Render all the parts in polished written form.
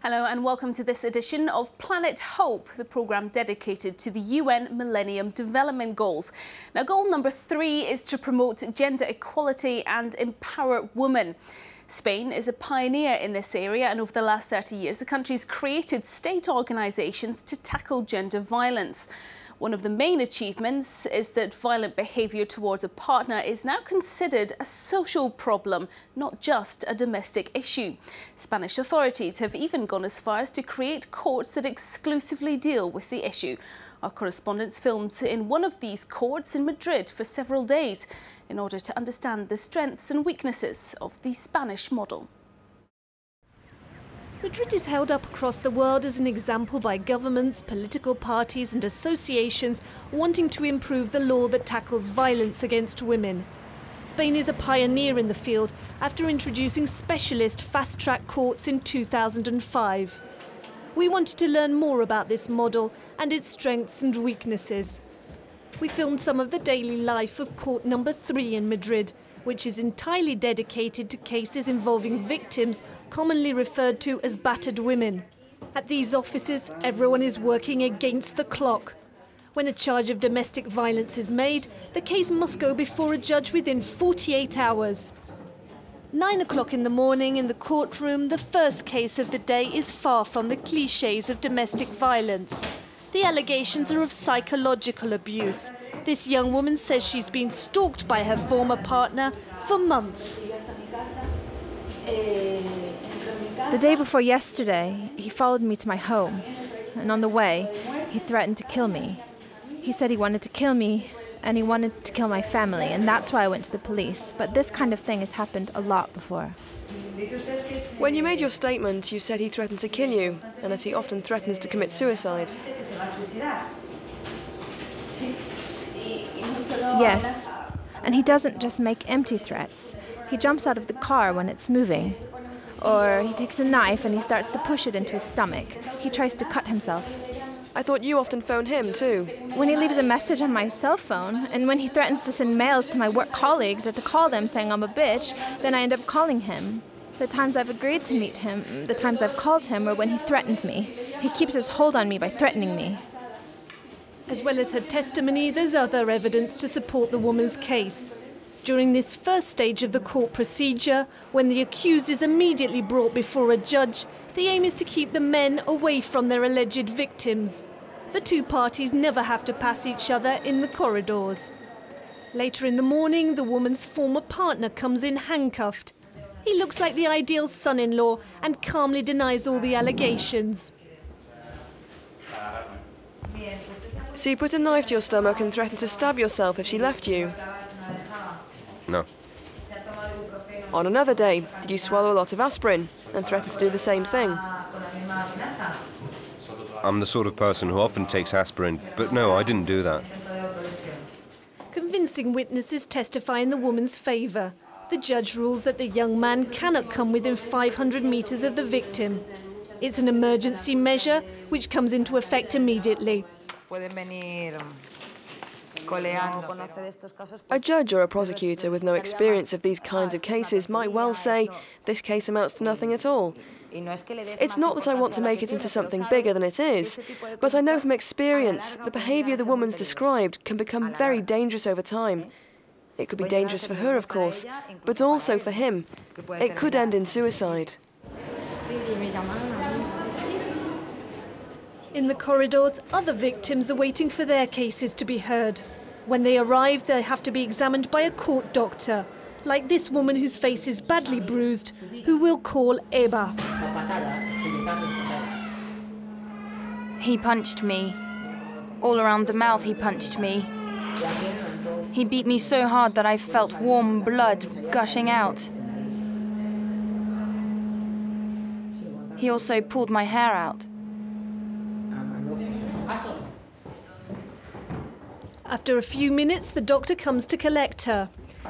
Hello and welcome to this edition of Planet Hope, the programme dedicated to the UN Millennium Development Goals. Now, goal number 3 is to promote gender equality and empower women. Spain is a pioneer in this area, and over the last 30 years, the country's created state organisations to tackle gender violence. One of the main achievements is that violent behaviour towards a partner is now considered a social problem, not just a domestic issue. Spanish authorities have even gone as far as to create courts that exclusively deal with the issue. Our correspondents filmed in one of these courts in Madrid for several days in order to understand the strengths and weaknesses of the Spanish model. Madrid is held up across the world as an example by governments, political parties and associations wanting to improve the law that tackles violence against women. Spain is a pioneer in the field after introducing specialist fast-track courts in 2005. We wanted to learn more about this model and its strengths and weaknesses. We filmed some of the daily life of court number 3 in Madrid, which is entirely dedicated to cases involving victims commonly referred to as battered women. At these offices, everyone is working against the clock. When a charge of domestic violence is made, the case must go before a judge within 48 hours. 9 o'clock in the morning in the courtroom, the first case of the day is far from the clichés of domestic violence. The allegations are of psychological abuse. This young woman says she's been stalked by her former partner for months. The day before yesterday, he followed me to my home, and on the way, he threatened to kill me. He said he wanted to kill me, and he wanted to kill my family, and that's why I went to the police. But this kind of thing has happened a lot before. When you made your statement, you said he threatened to kill you, and that he often threatens to commit suicide. Yes, and he doesn't just make empty threats. He jumps out of the car when it's moving. Or he takes a knife and he starts to push it into his stomach. He tries to cut himself. I thought you often phone him too. When he leaves a message on my cell phone, and when he threatens to send mails to my work colleagues or to call them saying I'm a bitch, then I end up calling him. The times I've agreed to meet him, the times I've called him, or when he threatened me. He keeps his hold on me by threatening me. As well as her testimony, there's other evidence to support the woman's case. During this first stage of the court procedure, when the accused is immediately brought before a judge, the aim is to keep the men away from their alleged victims. The two parties never have to pass each other in the corridors. Later in the morning, the woman's former partner comes in handcuffed. He looks like the ideal son-in-law and calmly denies all the allegations. So you put a knife to your stomach and threatened to stab yourself if she left you? No. On another day, did you swallow a lot of aspirin and threaten to do the same thing? I'm the sort of person who often takes aspirin, but no, I didn't do that. Convincing witnesses testify in the woman's favour. The judge rules that the young man cannot come within 500 metres of the victim. It's an emergency measure which comes into effect immediately. A judge or a prosecutor with no experience of these kinds of cases might well say, this case amounts to nothing at all. It's not that I want to make it into something bigger than it is, but I know from experience the behaviour the woman's described can become very dangerous over time. It could be dangerous for her, of course, but also for him. It could end in suicide. In the corridors, other victims are waiting for their cases to be heard. When they arrive, they have to be examined by a court doctor, like this woman whose face is badly bruised, who we'll call Eva. He punched me. All around the mouth he punched me. He beat me so hard that I felt warm blood gushing out. He also pulled my hair out. After a few minutes, the doctor comes to collect her.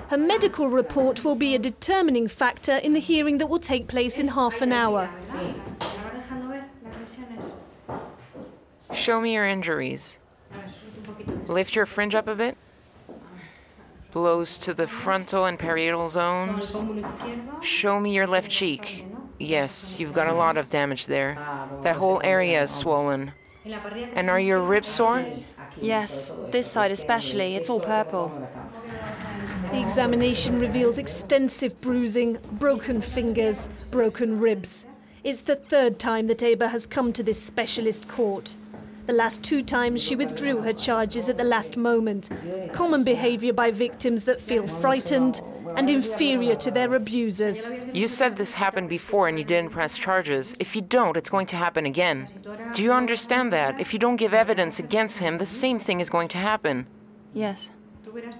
Her medical report will be a determining factor in the hearing that will take place in half an hour. Show me your injuries. Lift your fringe up a bit. Blows to the frontal and parietal zones. Show me your left cheek. Yes, you've got a lot of damage there. That whole area is swollen. And are your ribs sore? Yes, this side especially. It's all purple. The examination reveals extensive bruising, broken fingers, broken ribs. It's the third time that Eba has come to this specialist court. The last 2 times she withdrew her charges at the last moment. Common behaviour by victims that feel frightened and inferior to their abusers. You said this happened before and you didn't press charges. If you don't, it's going to happen again. Do you understand that? If you don't give evidence against him, the same thing is going to happen. Yes.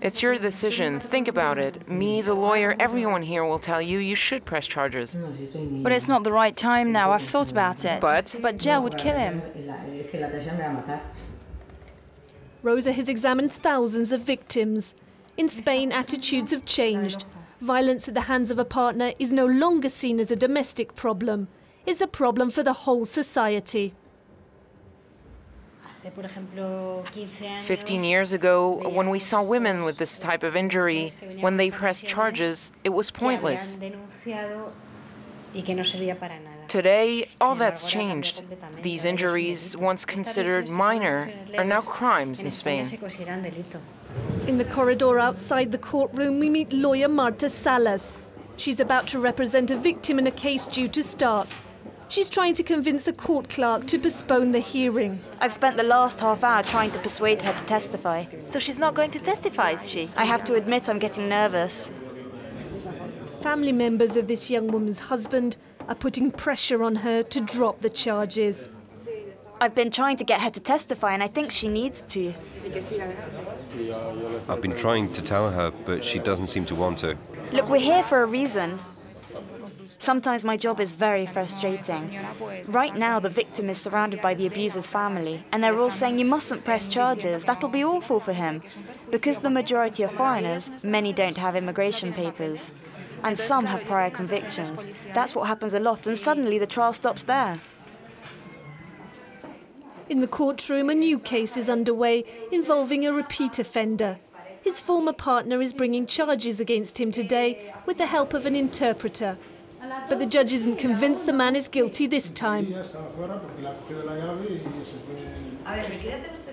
It's your decision. Think about it. Me, the lawyer, everyone here will tell you you should press charges. But it's not the right time now. I've thought about it. But jail would kill him. Rosa has examined thousands of victims. In Spain, attitudes have changed. Violence at the hands of a partner is no longer seen as a domestic problem. It's a problem for the whole society. 15 years ago, when we saw women with this type of injury, when they pressed charges, it was pointless. Today, all that's changed. These injuries, once considered minor, are now crimes in Spain. In the corridor outside the courtroom, we meet lawyer Marta Salas. She's about to represent a victim in a case due to start. She's trying to convince a court clerk to postpone the hearing. I've spent the last half hour trying to persuade her to testify. So she's not going to testify, is she? I have to admit I'm getting nervous. Family members of this young woman's husband are putting pressure on her to drop the charges. I've been trying to get her to testify and I think she needs to. I've been trying to tell her, but she doesn't seem to want to. Look, we're here for a reason. Sometimes my job is very frustrating. Right now, the victim is surrounded by the abuser's family, and they're all saying you mustn't press charges, that'll be awful for him. Because the majority are foreigners, many don't have immigration papers. And some have prior convictions. That's what happens a lot, and suddenly the trial stops there. In the courtroom, a new case is underway involving a repeat offender. His former partner is bringing charges against him today with the help of an interpreter. But the judge isn't convinced the man is guilty this time.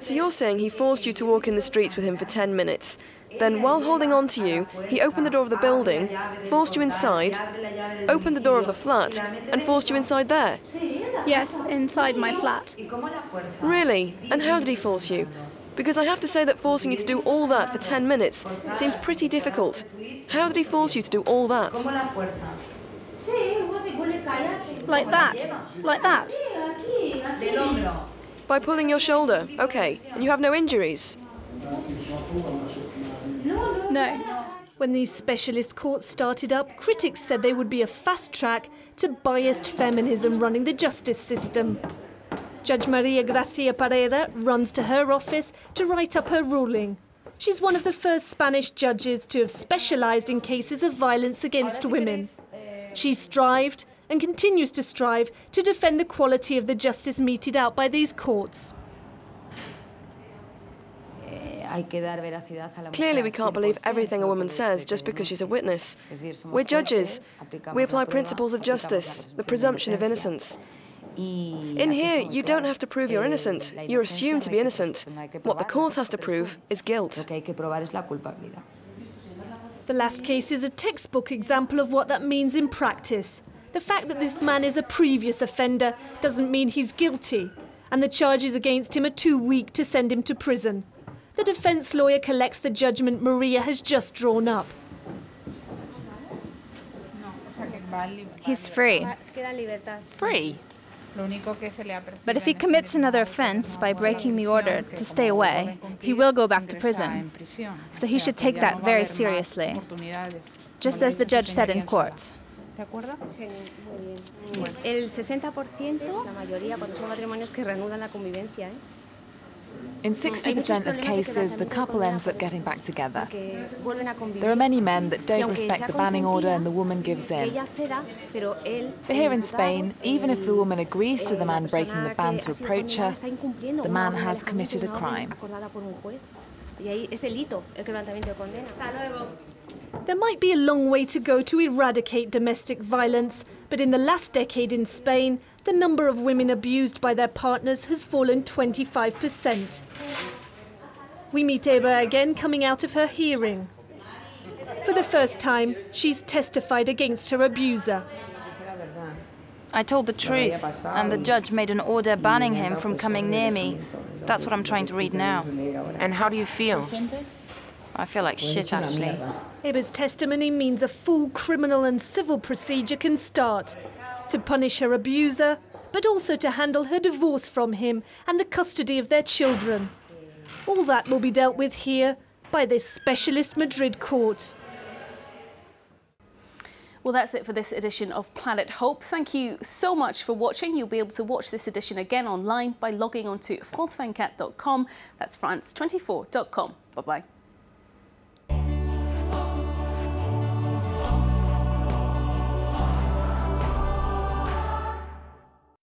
So you're saying he forced you to walk in the streets with him for 10 minutes. Then, while holding on to you, he opened the door of the building, forced you inside, opened the door of the flat, and forced you inside there? Yes, inside my flat. Really? And how did he force you? Because I have to say that forcing you to do all that for 10 minutes seems pretty difficult. How did he force you to do all that? Like that. Like that. By pulling your shoulder, okay. And you have no injuries? No. When these specialist courts started up, critics said they would be a fast track to biased feminism running the justice system. Judge Maria Gracia Pereira runs to her office to write up her ruling. She's one of the first Spanish judges to have specialised in cases of violence against women. She strived and continues to strive to defend the quality of the justice meted out by these courts. Clearly we can't believe everything a woman says just because she's a witness. We're judges. We apply principles of justice, the presumption of innocence. In here, you don't have to prove you're innocent. You're assumed to be innocent. What the court has to prove is guilt. The last case is a textbook example of what that means in practice. The fact that this man is a previous offender doesn't mean he's guilty, and the charges against him are too weak to send him to prison. The defence lawyer collects the judgment Maria has just drawn up. He's free. Free? But if he commits another offence by breaking the order to stay away, he will go back to prison. So he should take that very seriously, just as the judge said in court. El 60% la mayoría cuando son matrimonios que reanudan la convivencia, In 60% of cases, the couple ends up getting back together. There are many men that don't respect the banning order and the woman gives in. But here in Spain, even if the woman agrees to the man breaking the ban to approach her, the man has committed a crime. There might be a long way to go to eradicate domestic violence, but in the last decade in Spain, the number of women abused by their partners has fallen 25%. We meet Eva again coming out of her hearing. For the first time, she's testified against her abuser. I told the truth, and the judge made an order banning him from coming near me. That's what I'm trying to read now. And how do you feel? I feel like shit, actually. Eva's testimony means a full criminal and civil procedure can start to punish her abuser, but also to handle her divorce from him and the custody of their children. All that will be dealt with here by this specialist Madrid court. Well, that's it for this edition of Planet Hope. Thank you so much for watching. You'll be able to watch this edition again online by logging on to france24.com. That's france24.com. Bye-bye.